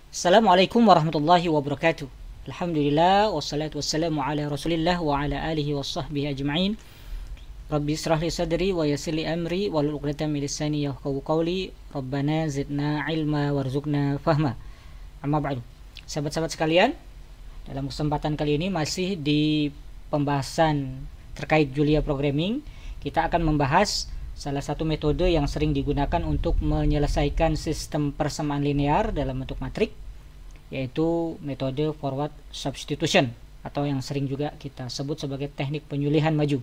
Assalamualaikum warahmatullahi wabarakatuh. Alhamdulillah wassalatu wassalamu ala Rasulillah wa ala alihi washabbihi ajma'in. Rabbi israh li sadri wa yassir li amri wahlul 'uqdatam min lisani yafqahu qawli. Rabbana zidna ilma warzuqna fahma. Amma ba'du. Sahabat-sahabat sekalian, dalam kesempatan kali ini masih di pembahasan terkait Julia Programming, kita akan membahas salah satu metode yang sering digunakan untuk menyelesaikan sistem persamaan linear dalam bentuk matrik, yaitu metode forward substitution atau yang sering juga kita sebut sebagai teknik penyulihan maju.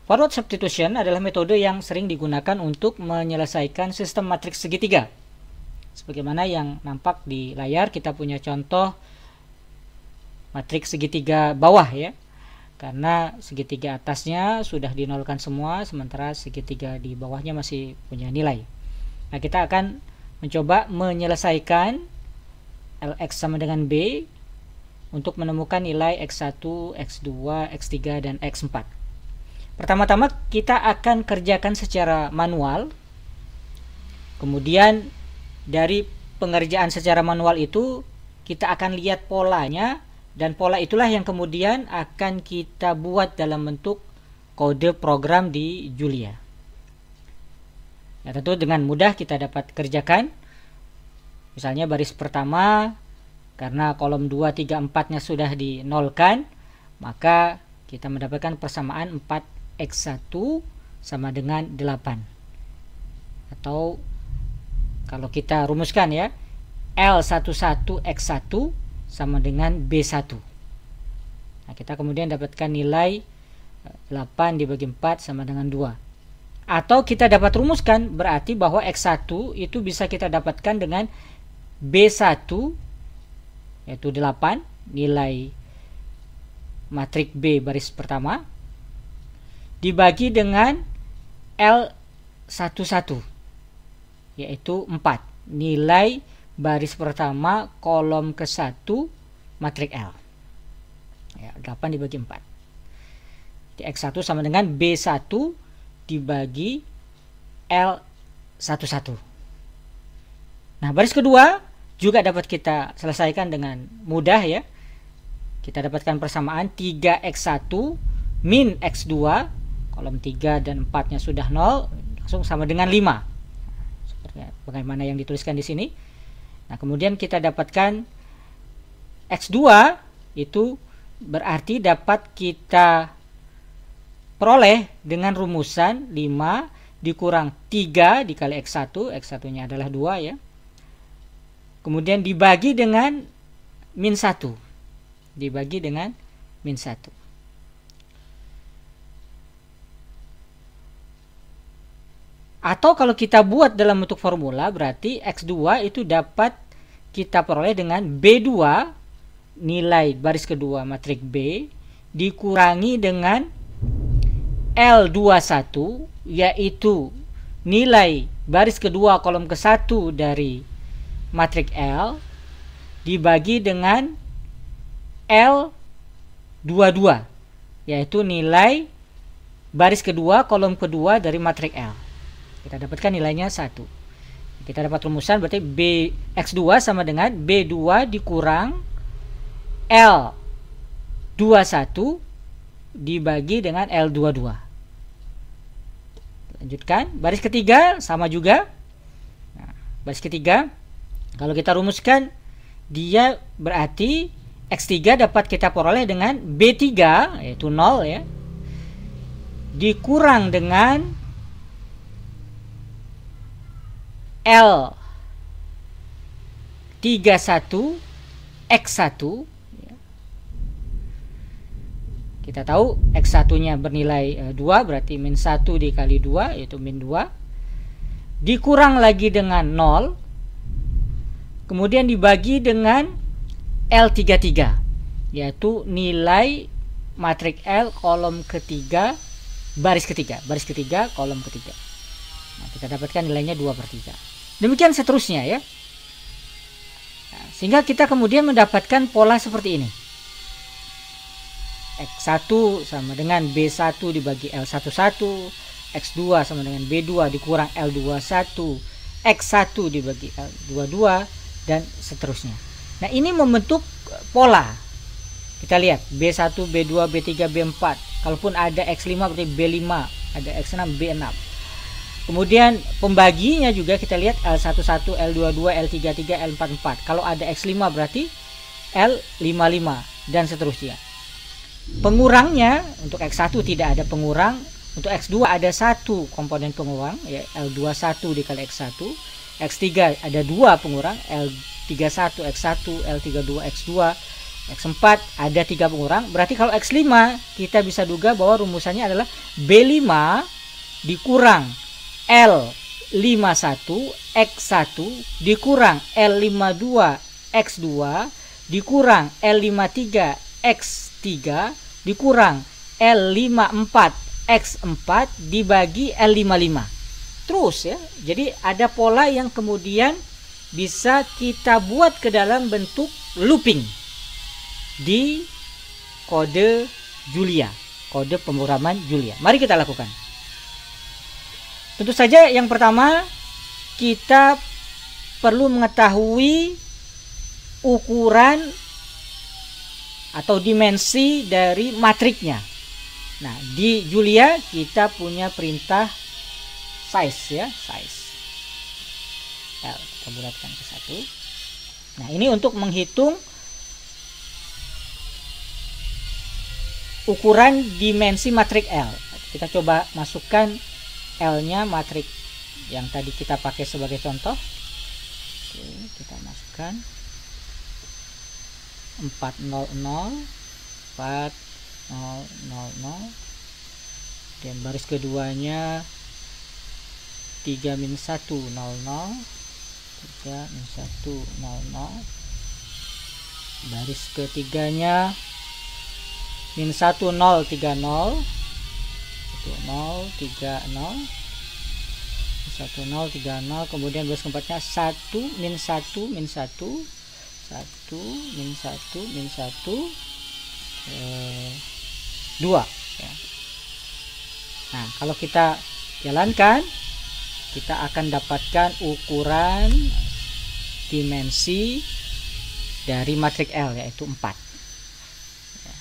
Forward substitution adalah metode yang sering digunakan untuk menyelesaikan sistem matriks segitiga. Sebagaimana yang nampak di layar, kita punya contoh matriks segitiga bawah ya. Karena segitiga atasnya sudah dinolkan semua, sementara segitiga di bawahnya masih punya nilai. Nah, kita akan mencoba menyelesaikan Lx sama dengan B untuk menemukan nilai X1, X2, X3, dan X4. Pertama-tama kita akan kerjakan secara manual. Kemudian dari pengerjaan secara manual itu kita akan lihat polanya, dan pola itulah yang kemudian akan kita buat dalam bentuk kode program di Julia. Ya, tentu dengan mudah kita dapat kerjakan. Misalnya baris pertama, karena kolom 2, 3, 4-nya sudah dinolkan, maka kita mendapatkan persamaan 4x1 sama dengan 8. Atau kalau kita rumuskan ya, L11x1 sama dengan B1. Nah, kita kemudian dapatkan nilai 8 dibagi 4 sama dengan 2. Atau kita dapat rumuskan berarti bahwa X1 itu bisa kita dapatkan dengan B1 yaitu 8, nilai matrik B baris pertama, dibagi dengan L11 yaitu 4, nilai baris pertama kolom ke-1 matrik L ya, 8 dibagi 4. Di X1 sama dengan B1 dibagi L11. Nah, baris kedua juga dapat kita selesaikan dengan mudah ya. Kita dapatkan persamaan 3x1 min x2, kolom 3 dan 4-nya sudah 0, langsung sama dengan 5. Seperti bagaimana yang dituliskan di sini. Nah, kemudian kita dapatkan X2 itu berarti dapat kita peroleh dengan rumusan 5 dikurang 3 dikali X1, X1-nya adalah 2 ya. Kemudian dibagi dengan min 1. Dibagi dengan min 1. Atau kalau kita buat dalam bentuk formula, berarti X2 itu dapat kita peroleh dengan B2, nilai baris kedua matrik B, dikurangi dengan L21, yaitu nilai baris kedua kolom ke-1 dari matrik L, dibagi dengan L22, yaitu nilai baris kedua kolom kedua dari matrik L. Kita dapatkan nilainya 1. Kita dapat rumusan berarti X2 sama dengan B2 dikurang L21 dibagi dengan L22. Lanjutkan. Baris ketiga sama juga. Nah, baris ketiga kalau kita rumuskan, dia berarti X3 dapat kita peroleh dengan B3 yaitu 0 ya, dikurang dengan L31 X1 ya. Kita tahu X1-nya bernilai 2, berarti min 1 dikali 2 yaitu min 2, dikurang lagi dengan 0, kemudian dibagi dengan L33 yaitu nilai matrik L kolom ketiga baris ketiga kolom ketiga. Nah, kita dapatkan nilainya 2/3. Demikian seterusnya ya. Nah, sehingga kita kemudian mendapatkan pola seperti ini. X1 sama dengan B1 dibagi L11, X2 sama dengan B2 dikurang L21 X1 dibagi L22 dan seterusnya. Nah, ini membentuk pola. Kita lihat B1, B2, B3, B4. Kalaupun ada X5 berarti B5, ada X6, B6. Kemudian pembaginya juga kita lihat L11, L22, L33, L44. Kalau ada X5 berarti L55 dan seterusnya. Pengurangnya untuk X1 tidak ada pengurang, untuk X2 ada satu komponen pengurang ya, L21 dikali X1. X3 ada dua pengurang, L31 X1, L32 X2. X4 ada 3 pengurang. Berarti kalau X5 kita bisa duga bahwa rumusannya adalah B5 dikurang L51 X1 dikurang L52 X2 dikurang L53 X3 dikurang L54 X4 dibagi L55. Terus ya. Jadi ada pola yang kemudian bisa kita buat ke dalam bentuk looping di kode Julia, kode pemrograman Julia. Mari kita lakukan. Tentu saja yang pertama kita perlu mengetahui ukuran atau dimensi dari matriknya. Nah, di Julia kita punya perintah size ya, size. Kita bulatkan ke 1. Nah, ini untuk menghitung ukuran dimensi matrik L. Kita coba masukkan L-nya matrik yang tadi kita pakai sebagai contoh. Oke, kita masukkan 400 4000 dan baris keduanya 3-1 00 3-1 00, baris ketiganya min 1030 1030 1030, kemudian baris keempatnya 1 min 1 min 1 1 min 1 min 1 2 ya. Nah, kalau kita jalankan kita akan dapatkan ukuran dimensi dari matrik L yaitu 4 ya.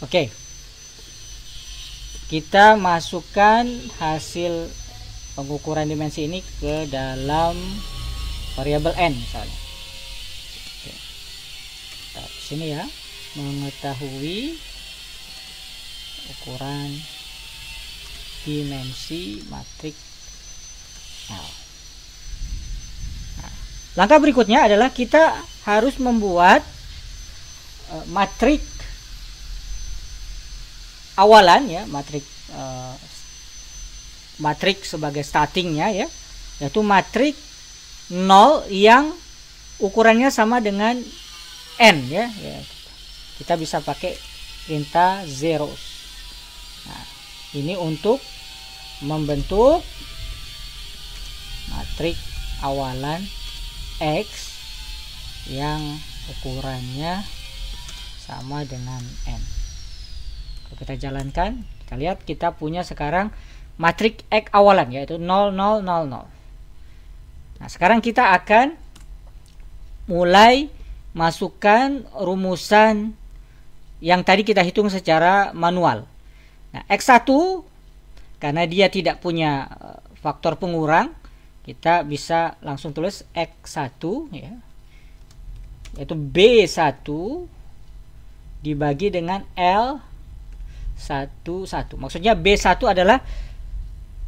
Oke, kita masukkan hasil pengukuran dimensi ini ke dalam variabel n misalnya. Oke. Kita sini ya, mengetahui ukuran dimensi matrik L. Nah, langkah berikutnya adalah kita harus membuat matrik awalan ya, matrik sebagai startingnya ya, yaitu matrik 0 yang ukurannya sama dengan n ya. Kita bisa pakai perintah zeros. Nah, ini untuk membentuk matrik awalan X yang ukurannya sama dengan n. Kalau kita jalankan, kita lihat kita punya sekarang matrik X awalan yaitu 0 0 0 0. Nah, sekarang kita akan mulai masukkan rumusan yang tadi kita hitung secara manual. Nah, X1 karena dia tidak punya faktor pengurang, kita bisa langsung tulis X1 ya, yaitu B1 dibagi dengan L11. Maksudnya B1 adalah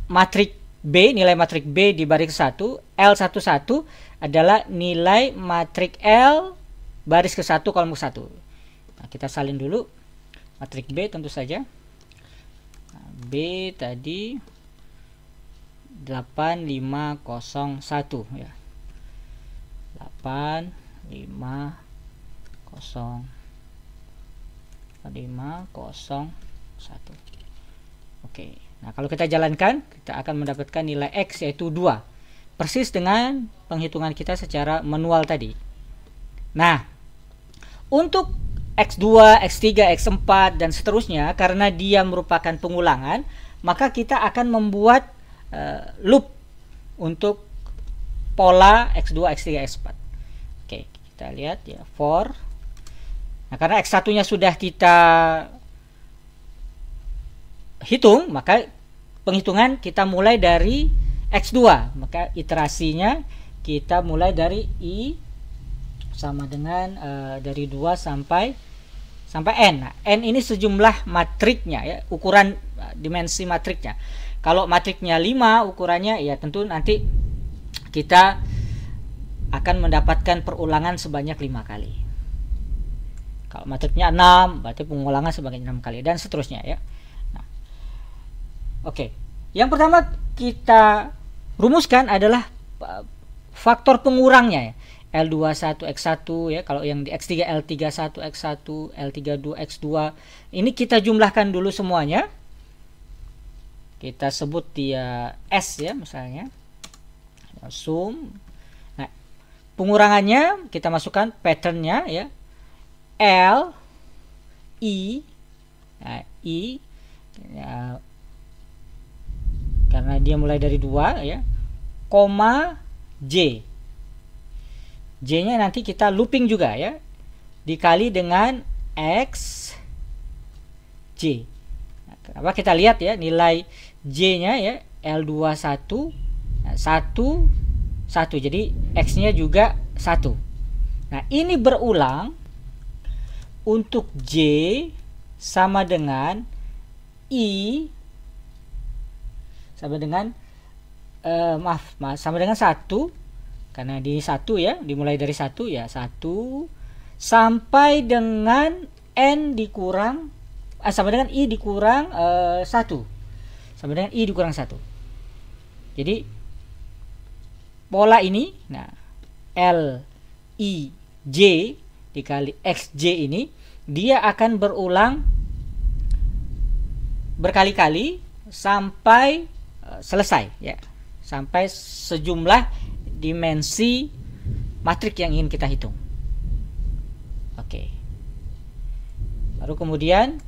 matrik B, nilai matrik B di baris 1, L11 adalah nilai matrik L baris ke-1 kolom ke-1. Nah, kita salin dulu matrik B tentu saja. Nah, B tadi 8501 ya. 8501. Oke. Nah, kalau kita jalankan, kita akan mendapatkan nilai X yaitu 2. Persis dengan penghitungan kita secara manual tadi. Nah, untuk X2, X3, X4 dan seterusnya, karena dia merupakan pengulangan, maka kita akan membuat loop untuk pola X2, X3, X4. Oke, kita lihat ya, for. Nah, karena X1-nya sudah kita hitung, maka penghitungan kita mulai dari X2. Maka iterasinya kita mulai dari I sama dengan dari 2 sampai N. Nah, N ini sejumlah matriknya ya, ukuran dimensi matriknya. Kalau matriknya 5 ukurannya ya tentu nanti kita akan mendapatkan perulangan sebanyak 5 kali. Kalau matriknya 6 berarti pengulangan sebanyak 6 kali dan seterusnya ya. Nah, oke. Yang pertama kita rumuskan adalah faktor pengurangnya ya. L21 X1 ya, kalau yang di X3 L31 X1, L32 X2. Ini kita jumlahkan dulu semuanya. Kita sebut dia S ya misalnya. Sum. Nah, pengurangannya kita masukkan patternnya ya. L I nah, I ya, karena dia mulai dari 2 ya, koma J. J-nya nanti kita looping juga ya, dikali dengan X J. Nah, kenapa kita lihat ya nilai J-nya ya L21 1 1, jadi X-nya juga 1. Nah, ini berulang untuk J sama dengan I sama dengan sama dengan 1. Karena di 1 ya, dimulai dari 1 ya, 1 sampai dengan N dikurang sama dengan I dikurang 1. Sama dengan I dikurang 1. Jadi pola ini, nah L I J dikali X J ini dia akan berulang berkali-kali sampai selesai ya. Sampai sejumlah dimensi matrik yang ingin kita hitung. Oke. Baru kemudian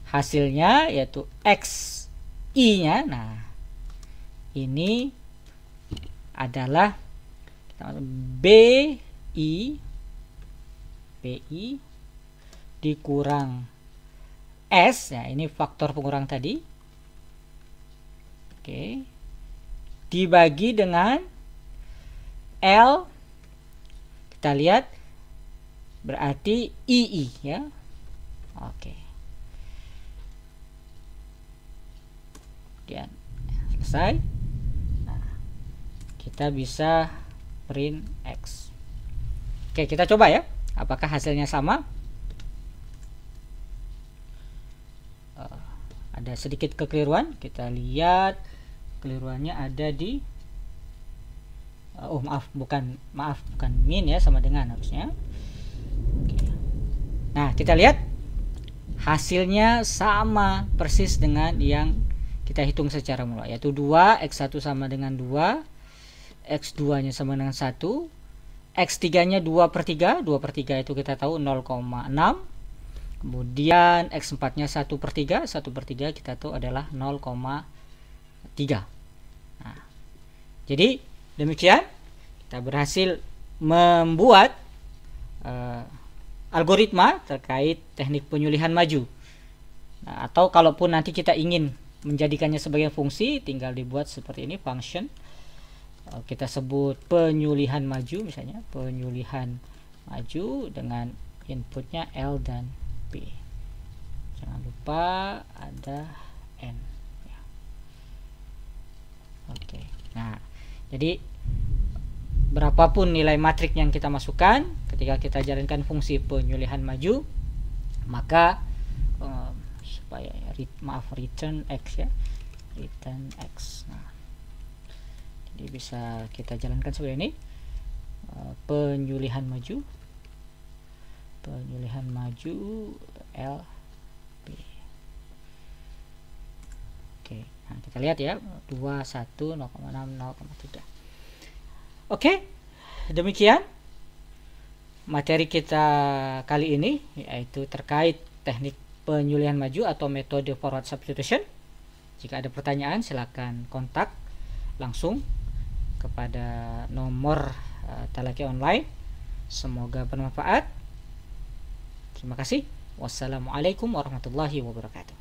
hasilnya yaitu X I-nya. Nah, ini adalah BI dikurang S ya, ini faktor pengurang tadi. Oke. Dibagi dengan L, kita lihat berarti II ya. Oke. Kemudian selesai. Nah, kita bisa print X. Oke, kita coba ya. Apakah hasilnya sama? Ada sedikit kekeliruan. Kita lihat keliruannya ada di bukan min ya, sama dengan harusnya. Oke. Nah, kita lihat hasilnya sama persis dengan yang kita hitung secara mula, yaitu 2, X1 sama dengan 2, X2 nya sama dengan 1, X3 nya 2/3, 2/3 itu kita tahu 0,6, kemudian X4 nya 1/3, 1/3 kita tahu adalah 0,3. Nah, jadi demikian kita berhasil membuat algoritma terkait teknik penyulihan maju. Nah, atau kalaupun nanti kita ingin menjadikannya sebagai fungsi, tinggal dibuat seperti ini, function. Kita sebut penyulihan maju, misalnya penyulihan maju dengan inputnya L dan P. Jangan lupa ada N. Ya. Oke. Nah, jadi berapapun nilai matrik yang kita masukkan ketika kita jalankan fungsi penyulihan maju, maka supaya return X ya, return X. Nah, jadi bisa kita jalankan seperti ini, penyulihan maju L P. Oke, nah kita lihat ya, 21 0,6 0,3. Oke, demikian materi kita kali ini, yaitu terkait teknik penyulihan maju atau metode forward substitution. Jika ada pertanyaan silakan kontak langsung kepada nomor Talaki Online. Semoga bermanfaat. Terima kasih. Wassalamualaikum warahmatullahi wabarakatuh.